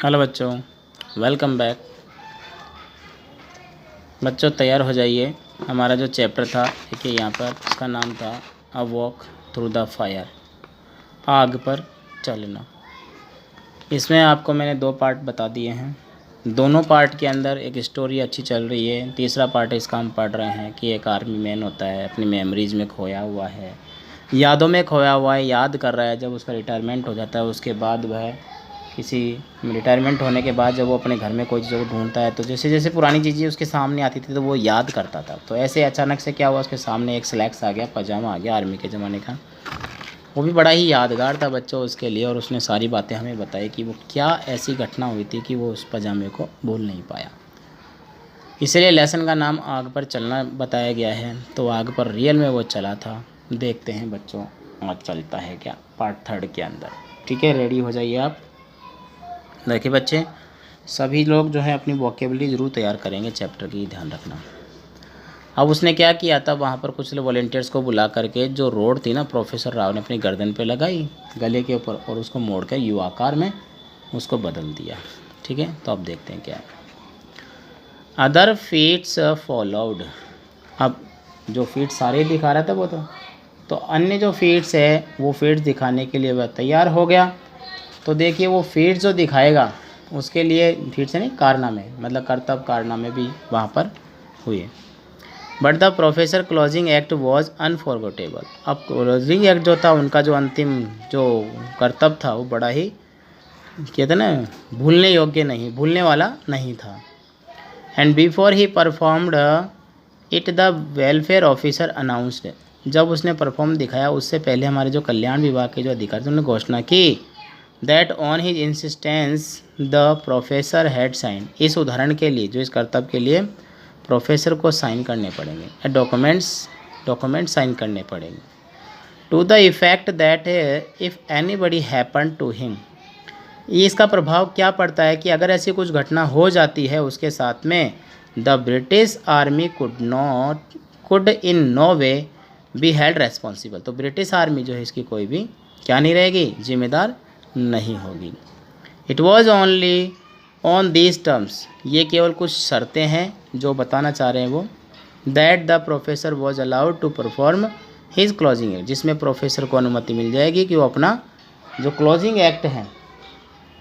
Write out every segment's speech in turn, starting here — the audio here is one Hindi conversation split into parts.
हेलो बच्चों, वेलकम बैक। बच्चों तैयार हो जाइए। हमारा जो चैप्टर था, देखिए यहाँ पर इसका नाम था a walk through the fire, आग पर चलना। इसमें आपको मैंने 2 पार्ट बता दिए हैं। दोनों पार्ट के अंदर एक स्टोरी अच्छी चल रही है। तीसरा पार्ट इसका हम पढ़ रहे हैं कि एक आर्मी मैन होता है, अपनी मेमोरीज़ में खोया हुआ है, यादों में खोया हुआ है, याद कर रहा है। जब उसका रिटायरमेंट हो जाता है उसके बाद वह किसी रिटायरमेंट होने के बाद जब वो अपने घर में कोई चीज़ को ढूंढता है तो जैसे जैसे पुरानी चीज़ें उसके सामने आती थी तो वो याद करता था। तो ऐसे अचानक से क्या हुआ, उसके सामने एक स्लैक्स आ गया, पजामा आ गया आर्मी के ज़माने का। वो भी बड़ा ही यादगार था बच्चों उसके लिए, और उसने सारी बातें हमें बताई कि वो क्या ऐसी घटना हुई थी कि वो उस पजामे को भूल नहीं पाया। इसलिए लेसन का नाम आग पर चलना बताया गया है। तो आग पर रियल में वो चला था। देखते हैं बच्चों आग चलता है क्या पार्ट 3 के अंदर। ठीक है, रेडी हो जाइए आप। देखिए बच्चे, सभी लोग जो है अपनी वोकेबलरी ज़रूर तैयार करेंगे चैप्टर की, ध्यान रखना। अब उसने क्या किया था, वहाँ पर कुछ वॉलेंटियर्स को बुला करके जो रोड थी ना, प्रोफेसर राव ने अपनी गर्दन पे लगाई गले के ऊपर, और उसको मोड़ कर यू आकार में उसको बदल दिया। ठीक है, तो अब देखते हैं क्या है। Other feats followed. अब जो फीट सारे दिखा रहा था वो तो अन्य जो फीट्स है वो फीट्स दिखाने के लिए वह तैयार हो गया। तो देखिए वो फीट्स जो दिखाएगा उसके लिए फीट से नहीं, कारनामे मतलब कर्तव्य कारनामे भी वहाँ पर हुए। But the professor closing act was unforgettable. अब क्लोजिंग एक्ट जो था उनका, जो अंतिम जो कर्तव्य था, वो बड़ा ही कहते ना भूलने योग्य नहीं, भूलने वाला नहीं था। And before he performed it the welfare officer announced. जब उसने परफॉर्म दिखाया उससे पहले हमारे जो कल्याण विभाग के जो अधिकारी थे उन्होंने घोषणा की that on his insistence the professor had sign. इस उदाहरण के लिए, जो इस कर्तव्य के लिए प्रोफेसर को साइन करने पड़ेंगे, डॉक्यूमेंट साइन करने पड़ेंगे। To the effect that if anybody happen to him. इसका प्रभाव क्या पड़ता है कि अगर ऐसी कुछ घटना हो जाती है उसके साथ में, the British army could in no way be held responsible. तो ब्रिटिश आर्मी जो है इसकी कोई भी क्या नहीं रहेगी, जिम्मेदार नहीं होगी। It was only on these terms. ये केवल कुछ शर्तें हैं जो बताना चाह रहे हैं वो, that the professor was allowed to perform his closing act, जिसमें प्रोफेसर को अनुमति मिल जाएगी कि वो अपना जो क्लोजिंग एक्ट है,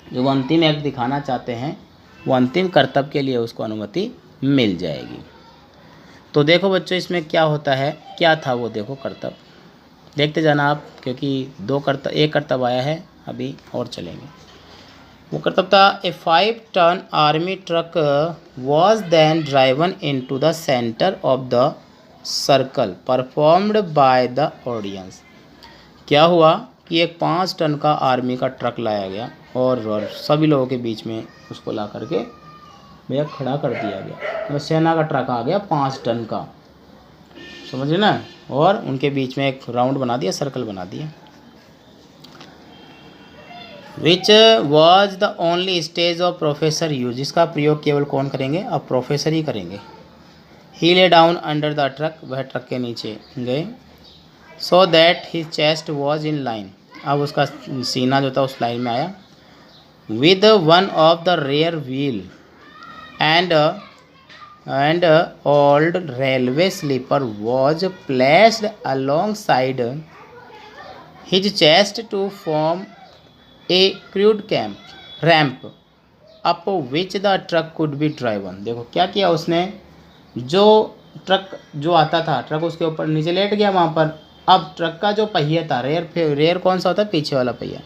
जो वो अंतिम एक्ट दिखाना चाहते हैं, वो अंतिम कर्तव्य के लिए उसको अनुमति मिल जाएगी। तो देखो बच्चों इसमें क्या होता है, क्या था वो, देखो कर्तव्य देखते जाना आप, क्योंकि एक कर्तव्य आया है अभी और चलेंगे। वो कर्तव्य था, a 5 ton army truck was then driven into the centre of the circle performed by the audience. क्या हुआ कि एक 5 टन का आर्मी का ट्रक लाया गया और सभी लोगों के बीच में उसको ला करके भैया खड़ा कर दिया गया। तो सेना का ट्रक आ गया 5 टन का, समझ ना, और उनके बीच में एक राउंड बना दिया, सर्कल बना दिया। Which was the only stage of professor use. इसका प्रयोग केवल कौन करेंगे, अब प्रोफेसर ही करेंगे। He lay down under the truck, वह ट्रक के नीचे गए। So that his chest was in line, अब उसका सीना जो था उस लाइन में आया। With one of the rear wheel and old railway sleeper was placed alongside his chest to form a crude ramp up which the truck could be driven। देखो क्या किया उसने, जो ट्रक जो आता था, ट्रक उसके ऊपर नीचे लेट गया वहाँ पर। अब ट्रक का जो पहिया था, रेयर कौन सा होता है, पीछे वाला पहिया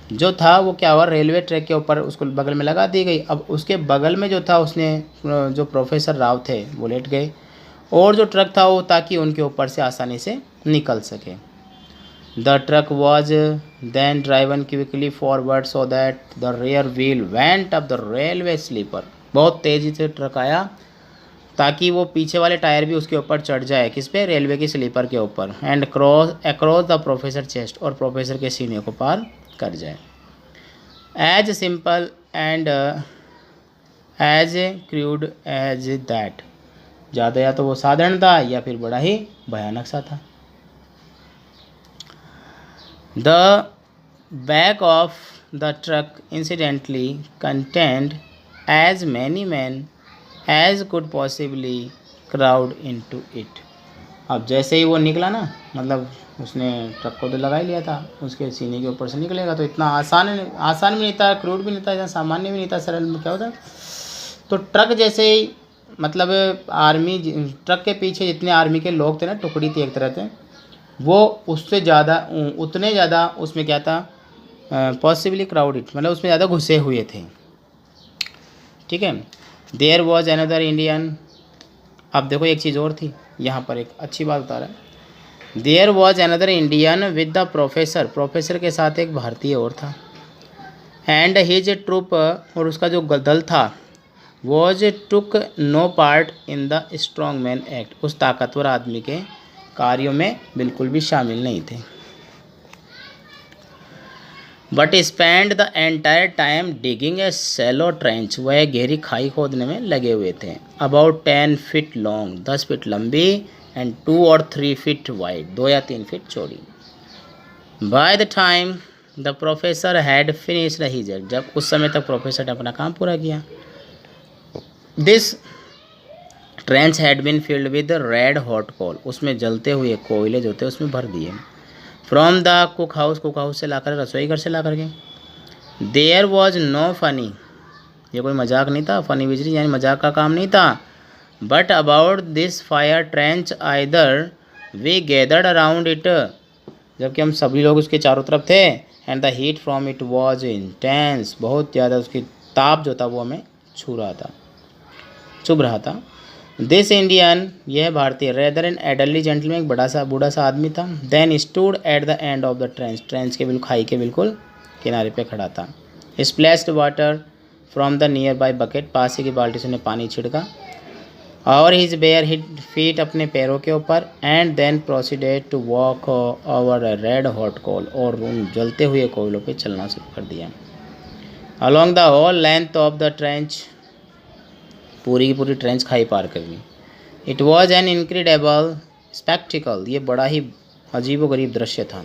जो था, वो क्या हुआ, रेलवे ट्रैक के ऊपर उसको बगल में लगा दी गई। अब उसके बगल में जो था, उसने जो प्रोफेसर राव थे वो लेट गए, और जो ट्रक था वो ताकि उनके ऊपर से आसानी से निकल सके। The truck was then driven quickly forward so that the rear wheel went up the railway sleeper. बहुत तेज़ी से ट्रक आया ताकि वो पीछे वाले टायर भी उसके ऊपर चढ़ जाए, किस पे, रेलवे की स्लीपर के ऊपर। And across the professor chest, और प्रोफेसर के सीने को पार कर जाए। As simple and as crude as that. ज़्यादा या तो वो साधारण था या फिर बड़ा ही भयानक सा था। The back of the truck incidentally contained as many man as could possibly crowd into it. अब जैसे ही वो निकला ना, मतलब उसने ट्रक को तो लगा ही लिया था, उसके सीने के ऊपर से निकलेगा तो इतना आसान भी नहीं था, क्रूड भी नहीं था, इतना सामान्य भी नहीं था, सरल में क्या होता। तो ट्रक जैसे ही, मतलब आर्मी, ट्रक के पीछे जितने आर्मी के लोग थे ना, टुकड़ी थी एक तरह से, वो उससे ज़्यादा, उतने ज़्यादा उसमें क्या था, पॉसिबली क्राउडेड, मतलब उसमें ज़्यादा घुसे हुए थे। ठीक है। There was another Indian. अब देखो एक चीज़ और थी यहाँ पर, एक अच्छी बात बता रहा है। There was another Indian with the professor, professor के साथ एक भारतीय और था। एंड हिज ट्रुप, और उसका जो दल था, was took no part in the strong man act, उस ताकतवर आदमी के कार्यों में बिल्कुल भी शामिल नहीं थे। But spend the entire time digging a shallow trench, वह गहरी खाई खोदने में लगे हुए थे। अबाउट 10 फीट लॉन्ग, 10 फीट लंबी, एंड 2 और 3 फीट वाइड, 2 या 3 फीट चौड़ी। By the time the professor had finished his work, जब उस समय तक प्रोफेसर ने अपना काम पूरा किया। This trench had been filled with red hot coal, उसमें जलते हुए कोयले जो थे उसमें भर दिए। फ्रॉम द कुक हाउस से लाकर, रसोई घर से ला करके। देयर वॉज नो फनी, ये कोई मजाक नहीं था, फनी बिजली यानी मजाक का काम नहीं था। But about this fire trench either we gathered around it, जबकि हम सभी लोग उसके चारों तरफ थे। And the heat from it was intense, बहुत ज़्यादा उसकी ताप जो था वो हमें चुभ रहा था। दिस इंडियन, यह भारतीय, रेदर एन एडरली जेंटलमैन, एक बड़ा सा बूढ़ा सा आदमी था। Then stood at the end of the trench, trench के बिल्कुल खाई के बिल्कुल किनारे पे खड़ा था। Splashed water from the nearby bucket, पास ही की बाल्टी से उन्हें पानी छिड़का। और हिज बेयर हिट फीट, अपने पैरों के ऊपर। And then proceeded to walk over red hot coal, और उन जलते हुए कोयलों पे चलना शुरू कर दिया। Along the whole length of the trench, पूरी की पूरी ट्रेंच खाई पार करनी। It was an incredible spectacle, ये बड़ा ही अजीब व गरीब दृश्य था।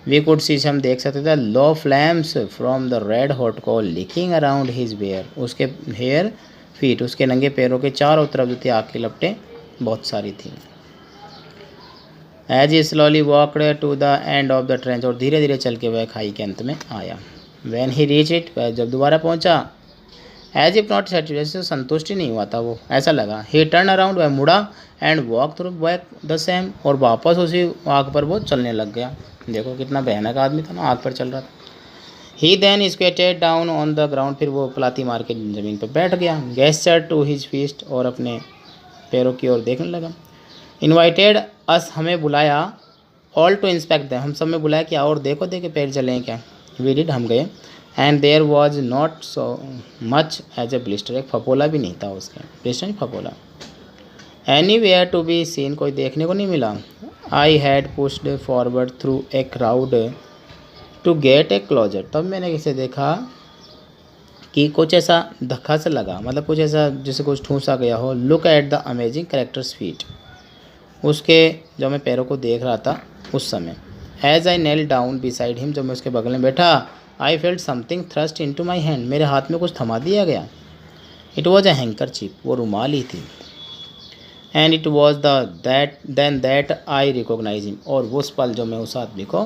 वी कुड सी, हम देख सकते थे, low flames from the red hot coal licking around his bare, उसके हेयर फीट, उसके नंगे पैरों के चारों तरफ जो थी आग की लपटें बहुत सारी थी। As he slowly walked to the end of the trench, और धीरे धीरे चल के वह खाई के अंत में आया। वैन ही रीच इट, वह जब दोबारा पहुंचा, एज इफ नॉट सेटिस्फाइड, जैसे संतुष्टि नहीं हुआ था वो, ऐसा लगा। ही टर्न अराउंड, वह मुड़ा, and walk through back the same, और वापस उसी आग पर वो चलने लग गया। देखो कितना भयानक आदमी था ना, आग पर चल रहा था। He then squatted down on the ground, फिर वो पलाती मार के ज़मीन पर बैठ गया। गेस्चर टू हिज फीस्ट, और अपने पैरों की ओर देखने लगा। इन्वाइटेड अस, हमें बुलाया। ऑल टू इंस्पेक्ट द, हम सब में बुलाया कि और देखो देखे पैर चले हैं क्या। वी डिड, हम गए। And there was not so much as a blister, एक फपोला भी नहीं था उसके, ब्लिस्टर नहीं फपोला। Anywhere to be seen, कोई देखने को नहीं मिला। I had pushed forward through a crowd to get a closer, तब मैंने किसे देखा कि कुछ ऐसा धक्का सा लगा, मतलब कुछ ऐसा जैसे कुछ ठूंसा गया हो। Look at the amazing characters feet, उसके जो मैं पैरों को देख रहा था उस समय। As I knelt down beside him, जब मैं उसके बगल में बैठा, I felt something thrust into my hand, मेरे हाथ में कुछ थमा दिया गया। इट वॉज ए हैंकरचीफ, वो रुमाल ही थी। And it was then that I recognize him, और उस पल जो मैं उस आदमी को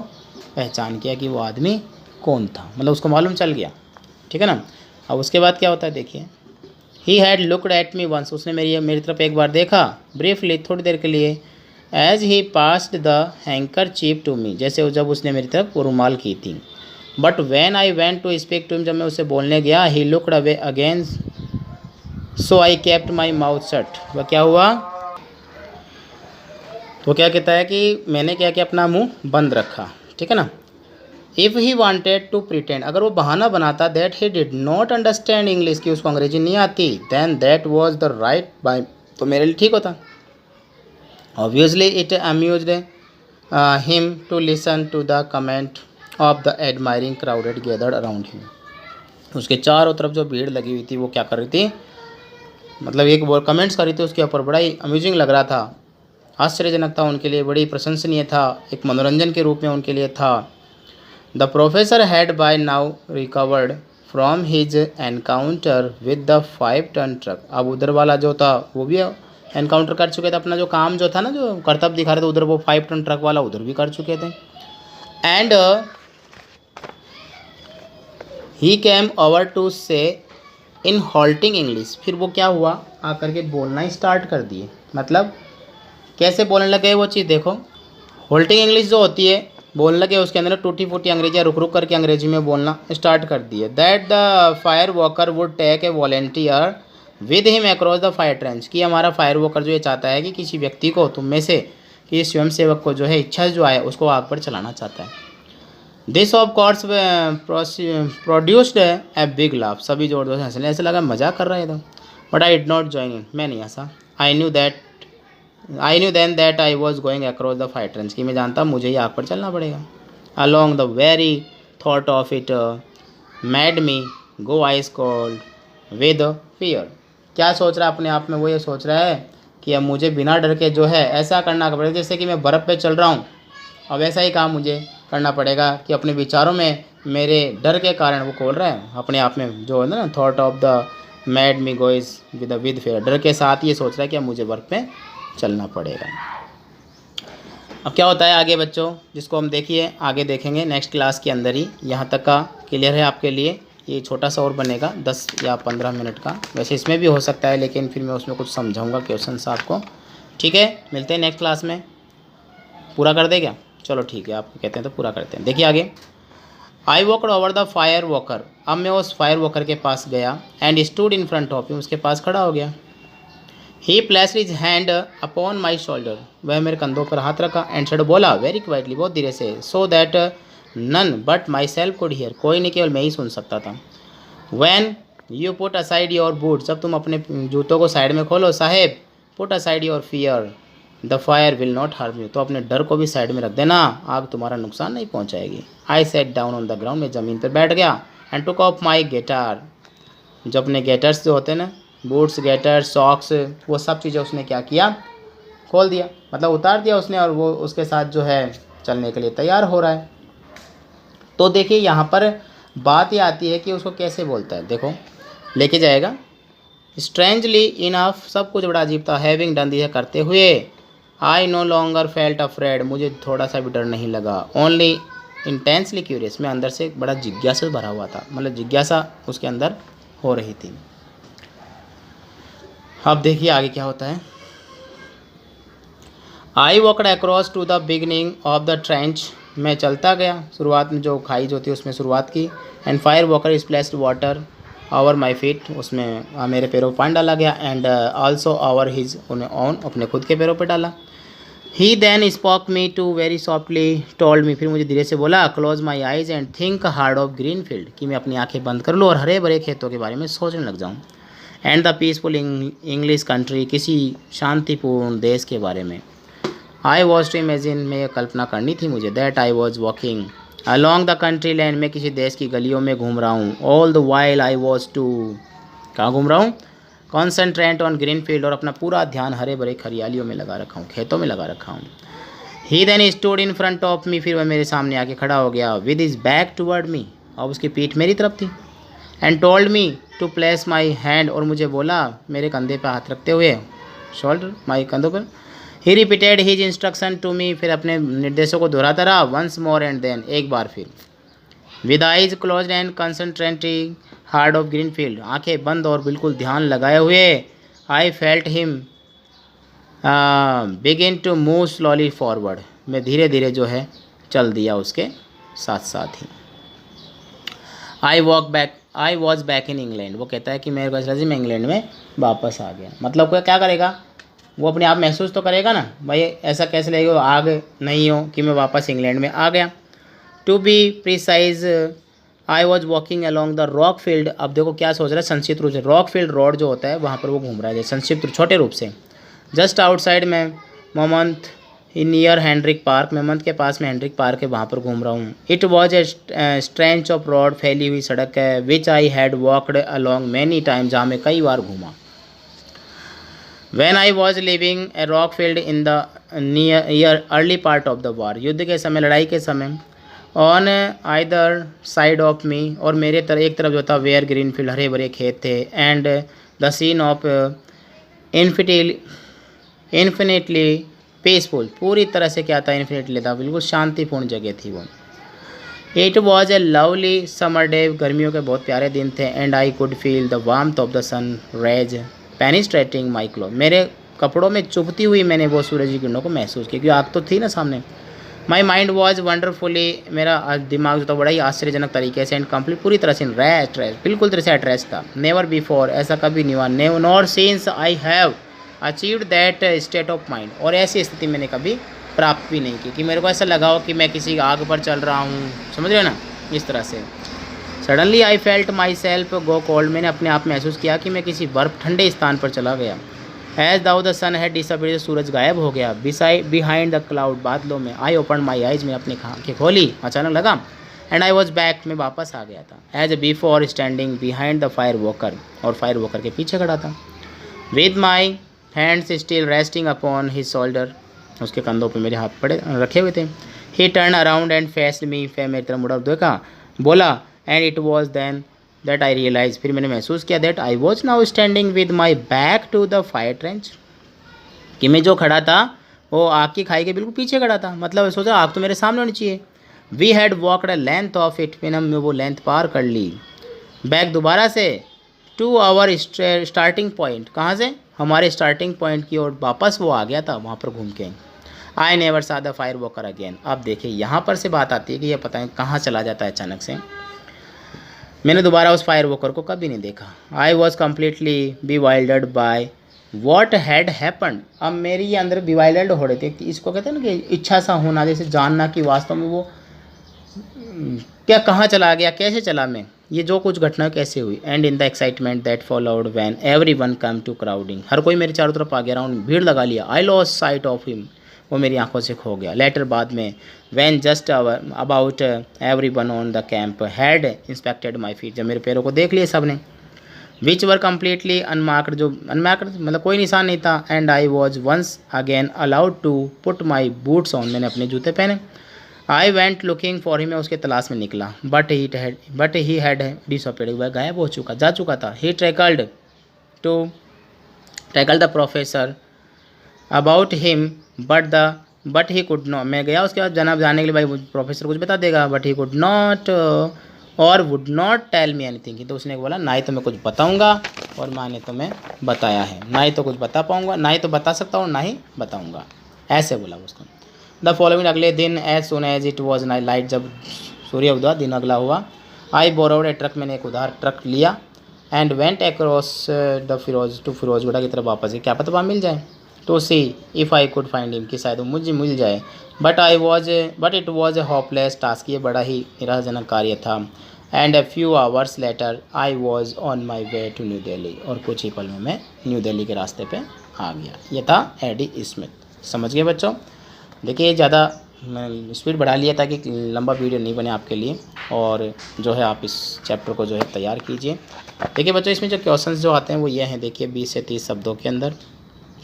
पहचान किया कि वो आदमी कौन था, मतलब उसको मालूम चल गया। ठीक है ना। अब उसके बाद क्या होता है देखिए। He had looked at me once, उसने मेरी तरफ एक बार देखा, ब्रीफली, थोड़ी देर के लिए। As he passed the handkerchief to me, जैसे जब उसने मेरी तरफ वो रुमाल की थी। But when I went to speak to him, जब मैं उससे बोलने गया, he looked away again, so I kept my mouth shut. वह क्या हुआ, वो क्या कहता है कि मैंने क्या किया, अपना मुंह बंद रखा। ठीक है ना। If he wanted to pretend, अगर वो बहाना बनाता that he did not understand English, की उसको अंग्रेजी नहीं आती, then that was the right by, तो मेरे लिए ठीक होता। Obviously it amused him to listen to the comment of the admiring crowded gathered around him, उसके चारों तरफ जो भीड़ लगी हुई थी वो क्या कर रही थी, मतलब एक वो कमेंट्स कर रही थी उसके ऊपर, बड़ा ही अम्यूजिंग लग रहा था, आश्चर्यजनक था उनके लिए, बड़ी प्रशंसनीय था, एक मनोरंजन के रूप में उनके लिए था। The professor had by now recovered from his encounter with the 5 ton truck. अब उधर वाला जो था वो भी एनकाउंटर कर चुके थे, अपना जो काम जो था ना, जो कर्तव्य दिखा रहे थे उधर, वो 5 टन ट्रक वाला उधर भी कर चुके थे। And he came over to say in halting English. फिर वो क्या हुआ, आकर के बोलना ही स्टार्ट कर दिए। मतलब कैसे बोलने लगे वो चीज़ देखो। होल्टिंग इंग्लिश जो होती है, बोलने लगे उसके अंदर टूटी फूटी अंग्रेजी, रुक रुक करके अंग्रेजी में बोलना स्टार्ट कर दिए। That the fire walker would take a volunteer with him across the fire trench. कि हमारा फायर वॉकर जो ये चाहता है कि किसी व्यक्ति को, तुम में से कि स्वयंसेवक को जो है, इच्छा जो आए उसको आग पर चलाना चाहता है। This of course produced a big laugh. सभी जोर जोर से हंसने, ऐसे लगा मजाक कर रहा है तो। But I did not join in, मैं नहीं हंसा। I knew then that I was going across the fire trench. कि मैं जानता मुझे ही आग पर चलना पड़ेगा। Along the very thought of it made me go ice cold with fear. क्या सोच रहा है अपने आप में, वो ये सोच रहा है कि अब मुझे बिना डर के जो है ऐसा करना पड़ेगा जैसे कि मैं बर्फ़ पे चल रहा हूँ। अब ऐसा ही काम मुझे करना पड़ेगा कि अपने विचारों में मेरे डर के कारण वो खोल रहा है अपने आप में, जो है ना, thought of the mad me goes with fair. डर के साथ ये सोच रहा है कि अब मुझे बर्फ़ पे चलना पड़ेगा। अब क्या होता है आगे बच्चों, जिसको हम देखिए आगे देखेंगे नेक्स्ट क्लास के अंदर ही। यहाँ तक का क्लियर है आपके लिए। ये छोटा सा और बनेगा 10 या 15 मिनट का, वैसे इसमें भी हो सकता है, लेकिन फिर मैं उसमें कुछ समझाऊंगा क्वेश्चन आपको। ठीक है, मिलते हैं नेक्स्ट क्लास में। पूरा कर दे क्या? चलो ठीक है, आप कहते हैं तो पूरा करते हैं। देखिए आगे। I walked over the fire walker. अब मैं उस फायर वॉकर के पास गया and stood in front of him. उसके पास खड़ा हो गया। He placed his hand upon my shoulder. वह मेरे कंधों पर हाथ रखा एंड सेड, बोला वेरी क्वाइटली, बहुत धीरे से, so that none but myself could hear. कोई नहीं, केवल मैं ही सुन सकता था। When you put aside your boot. जब तुम अपने जूतों को साइड में खोलो साहेब, put aside your fear the fire will not harm you. तो अपने डर को भी साइड में रख देना, आग तुम्हारा नुकसान नहीं पहुंचाएगी। I set down on the ground. मैं ज़मीन पर बैठ गया। And took off my guitar. जो अपने गेटर्स जो होते हैं ना, बूट्स, गेटर्स, सॉक्स, वो सब चीज़ें उसने क्या किया, खोल दिया, मतलब उतार दिया उसने, और वो उसके साथ जो है चलने के लिए तैयार हो रहा है। तो देखिए यहाँ पर बात ये आती है कि उसको कैसे बोलता है। देखो लेके जाएगा। स्ट्रेंजली इनफ, सब कुछ बड़ा अजीब था। हैविंग डन दिया, करते हुए, I know longer felt afraid, मुझे थोड़ा सा भी डर नहीं लगा। ओनली इंटेंसली क्यूरियस, मैं अंदर से बड़ा जिज्ञासा भरा हुआ था, मतलब जिज्ञासा उसके अंदर हो रही थी। अब देखिए आगे क्या होता है। I walked across to the beginning of the trench. मैं चलता गया, शुरुआत में जो खाई जो थी उसमें शुरुआत की। And fire walker splashed water over my feet, उसमें मेरे पैरों पर पानी डाला गया। And also over his own, अपने खुद के पैरों पर डाला। He then spoke me to very softly told me, फिर मुझे धीरे से बोला, close my eyes and think hard of green field, कि मैं अपनी आंखें बंद कर लूँ और हरे भरे खेतों के बारे में सोचने लग जाऊँ। And the peaceful English country, किसी शांतिपूर्ण देश के बारे में। आई वॉज टू इमेजिन, में यह कल्पना करनी थी मुझे, that I was walking along the country land, में किसी देश की गलियों में घूम रहा हूँ। All the while I was to, कहाँ घूम रहा हूँ, कॉन्सेंट्रेट ऑन ग्रीन फील्ड, और अपना पूरा ध्यान हरे भरे हरियालियों में लगा रखा हूँ, खेतों में लगा रखा हूँ। He then stood in front of me, फिर वह मेरे सामने आके खड़ा हो गया। With his back toward me, और उसकी पीठ मेरी तरफ थी। And told me to place my hand, और मुझे बोला मेरे कंधे पर हाथ रखते हुए, शोल्डर, माई कंधों पर। He repeated his instruction to me, फिर अपने निर्देशों को दोहराता रहा। वंस मोर एंड देन, एक बार फिर। With eyes close and concentrating hard of green field, आँखें बंद और बिल्कुल ध्यान लगाए हुए। I felt him begin to move slowly forward, मैं धीरे धीरे जो है चल दिया उसके साथ साथ ही। I was back in England, वो कहता है कि मेरे को मैं इंग्लैंड में वापस आ गया। मतलब कोई क्या करेगा, वो अपने आप महसूस तो करेगा ना, भाई ऐसा कैसे लगेगा आग नहीं हो कि मैं वापस इंग्लैंड में आ गया। To be precise, I was walking along the rock field. अब देखो क्या सोच रहा है संक्षिप्त रूप से, रॉक फील्ड रोड जो होता है वहाँ पर वो घूम रहा है संक्षिप्त छोटे रूप से। जस्ट आउटसाइड में मोमंथ नियर हेनरिक पार्क, मेमंथ के पास में हेनरिक पार्क है, वहाँ पर घूम रहा हूँ। It was a stretch of road, फैली हुई सड़क है, which I had walked along many time, जहाँ मैं कई बार घूमा। When I was leaving a rock field in the near early part of the war, युद्ध के समय, लड़ाई के समय। On either side of me, और मेरे एक तरफ जो था वेयर ग्रीन फील्ड, हरे भरे खेत थे, and the scene of infinitely peaceful, पूरी तरह से क्या था, इन्फिनिटली था, बिल्कुल शांतिपूर्ण जगह थी वो। It was a lovely summer day, गर्मियों के बहुत प्यारे दिन थे, and I could feel the warmth of the sun rays penetrating my cloth, मेरे कपड़ों में चुभती हुई मैंने वो सूरज की किरणों को महसूस किया, क्योंकि आग तो थी ना सामने। माई माइंड वॉज वंडरफुली, मेरा दिमाग जो था बड़ा ही आश्चर्यजनक तरीके से एंड कंप्लीट पूरी तरह से रेस्ट बिल्कुल तरह से एड्रेस था। नेवर बिफोर, ऐसा कभी नहीं हुआ, nor since I have achieved that state of mind, और ऐसी स्थिति मैंने कभी प्राप्त भी नहीं की कि मेरे को ऐसा लगा हो कि मैं किसी आग पर चल रहा हूँ, समझ रहे हो ना, इस तरह से। Suddenly I felt my self go cold, मैंने अपने आप महसूस किया कि मैं किसी बर्फ ठंडे स्थान पर चला गया। As though the sun had disappeared, सूरज गायब हो गया। बिहाइंड द क्लाउड, बादलों में। आई ओपन माई आइज, मैंने अपनी आँखें खोली, अचानक लगा। एंड आई वॉज बैक, मैं वापस आ गया था। As before standing behind the fire walker, और फायर वॉकर के पीछे खड़ा था। With my hands still resting upon his shoulder, उसके कंधों पे मेरे हाथ पड़े रखे हुए थे। He turn around and faced me, फे मेरी तरफ मुड़ा देखा, बोला। And it was then that I realize, फिर मैंने महसूस किया that I was now standing with my back to the fire trench, कि मैं जो खड़ा था वो आग की खाई के बिल्कुल पीछे खड़ा था। मतलब सोचा आग तो मेरे सामने होनी चाहिए। We had walked a length of it, फिर हमने वो लेंथ पार कर ली। बैक दोबारा से टू आवर स्टार्टिंग पॉइंट, कहाँ से, हमारे स्टार्टिंग पॉइंट की ओर वापस वो आ गया था वहाँ पर घूम के। आई नेवर सा द फायर वॉकर अगेन। अब देखिए यहाँ पर से बात आती है कि ये पता है कहाँ चला जाता है अचानक से। मैंने दोबारा उस फायर वॉकर को कभी नहीं देखा। I was completely bewildered by what had happened. अब मेरी ये अंदर बिवाइल्डर्ड हो रहे थे, इसको कहते हैं ना कि इच्छा सा होना, जैसे जानना कि वास्तव में वो क्या कहाँ चला गया, कैसे चला मैं, ये जो कुछ घटना कैसे हुई। And in the excitement that followed when everyone come to crowding, हर कोई मेरे चारों तरफ आ गया, राउंड भीड़ लगा लिया। I lost sight of him, वो मेरी आंखों से खो गया। लेटर बाद में when just about everyone on the camp had inspected my feet, जब मेरे पैरों को देख लिए सब ने, विच वर कम्प्लीटली अनमार्क्ड, जो अनमार्क्ड मतलब कोई निशान नहीं था। And I was once again allowed to put my boots on, मैंने अपने जूते पहने। I went looking for him, मैं उसके तलाश में निकला। बट ही हैड डिसअपीयर्ड, वह गायब हो चुका, जा चुका था। He tackled the professor about him but he could not, मैं गया उसके बाद जनाब जाने के लिए, भाई प्रोफेसर कुछ बता देगा, but he could not or would not tell me anything. तो उसने बोला ना ही तो मैं कुछ बताऊंगा और माँ ने तो मैं बताया है, ना ही तो कुछ बता पाऊंगा, ना ही तो बता सकता हूँ, ना ही बताऊंगा, ऐसे बोला उसको। द फॉलोइंग, अगले दिन as soon as it was light, जब सूर्य उदय दिन अगला हुआ। आई बोरोड ए ट्रक, मैंने एक उधार ट्रक लिया। And went across the Firozguda की तरफ वापस, क्या पता वहाँ मिल जाए, to see if I could find him, कि शायद वो मुझे मिल जाए। But it was a hopeless task, ये बड़ा ही निराशजनक कार्य था। And a few hours later I was on my way to New Delhi, और कुछ ही पल में मैं न्यू दिल्ली के रास्ते पे आ गया। ये था एडी स्मिथ। समझ गए बच्चों। देखिए ज़्यादा स्पीड बढ़ा लिया ताकि लंबा वीडियो नहीं बने आपके लिए, और जो है आप इस चैप्टर को जो है तैयार कीजिए। देखिए बच्चों, इसमें जो क्वेश्चंस जो आते हैं वो ये हैं, देखिए 20 से 30 शब्दों के अंदर,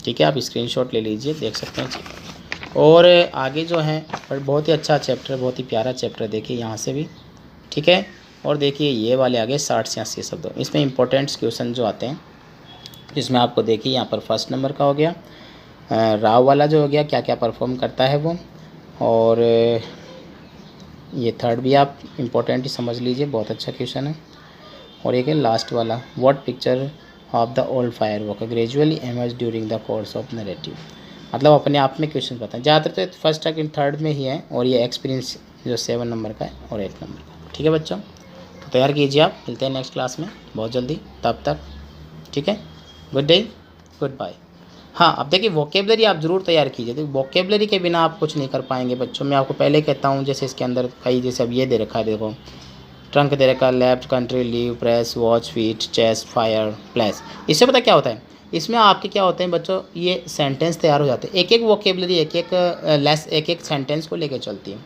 ठीक है, आप स्क्रीनशॉट ले लीजिए, देख सकते हैं। और आगे जो है बहुत ही अच्छा चैप्टर, बहुत ही प्यारा चैप्टर, देखिए यहाँ से भी, ठीक है। और देखिए ये वाले आगे 60 से 80 शब्दों, इसमें इंपॉर्टेंट क्वेश्चन जो आते हैं, जिसमें आपको देखिए यहाँ पर फर्स्ट नंबर का हो गया राव वाला जो हो गया, क्या क्या परफॉर्म करता है वो, और ये थर्ड भी आप इम्पोर्टेंट ही समझ लीजिए, बहुत अच्छा क्वेश्चन है। और एक है लास्ट वाला, what picture of the old fire walker gradually emerge during the course of narrative, मतलब अपने आप में क्वेश्चन बताएं। ज़्यादातर तो फर्स्ट सेकंड थर्ड में ही है, और ये एक्सपीरियंस जो 7 नंबर का है और 8 नंबर का, ठीक है बच्चों। तो तैयार कीजिए आप, मिलते हैं नेक्स्ट क्लास में बहुत जल्दी, तब तक ठीक है, गुड डे, गुड बाय। हाँ, अब देखिए वोकेबलरी आप ज़रूर तैयार कीजिए, देखिए वोकेबलरी के बिना आप कुछ नहीं कर पाएंगे बच्चों। मैं आपको पहले कहता हूँ, जैसे इसके अंदर कई, जैसे अब ये दे रखा है, देखो ट्रंक दे रखा है, left, country, leave, press, watch, feet, chest, fire, place. इससे पता क्या होता है, इसमें आपके क्या होते हैं बच्चों, ये सेंटेंस तैयार हो जाते हैं, एक एक वोकेबलरी एक एक सेंटेंस को लेकर चलती है।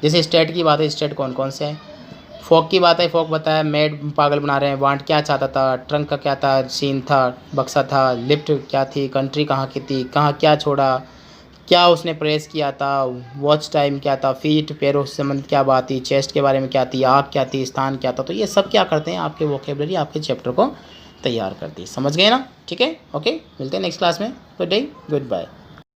जैसे स्टेट की बात है, स्टेट कौन कौन से है, फोक की बात है, फोक बताया, मेड पागल बना रहे हैं, वांट क्या चाहता था, ट्रंक का क्या था, सीन था, बक्सा था, लिफ्ट क्या थी, कंट्री कहाँ की थी, कहाँ क्या छोड़ा, क्या उसने प्रेस किया था, वॉच टाइम क्या था, फीट पैरों से संबंधित क्या बात थी, चेस्ट के बारे में क्या थी, आँख क्या थी, स्थान क्या था। तो ये सब क्या करते हैं, आपके वोकेबलरी आपके चैप्टर को तैयार करती है। समझ गए ना? ठीक है, ओके, मिलते हैं नेक्स्ट क्लास में। Good day, good bye.